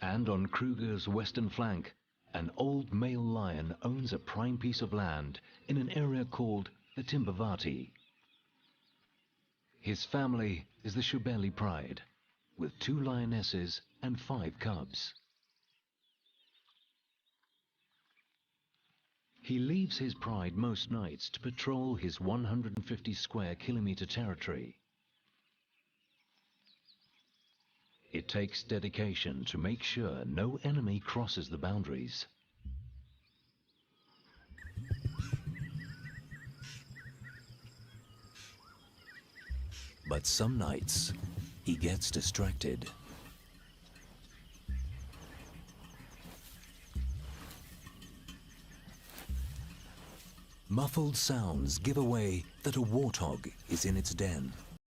And on Kruger's western flank, an old male lion owns a prime piece of land in an area called the Timbavati. His family is the Shubeli pride, with 2 lionesses and 5 cubs. He leaves his pride most nights to patrol his 150 square kilometer territory. It takes dedication to make sure no enemy crosses the boundaries. But some nights, he gets distracted. Muffled sounds give away that a warthog is in its den.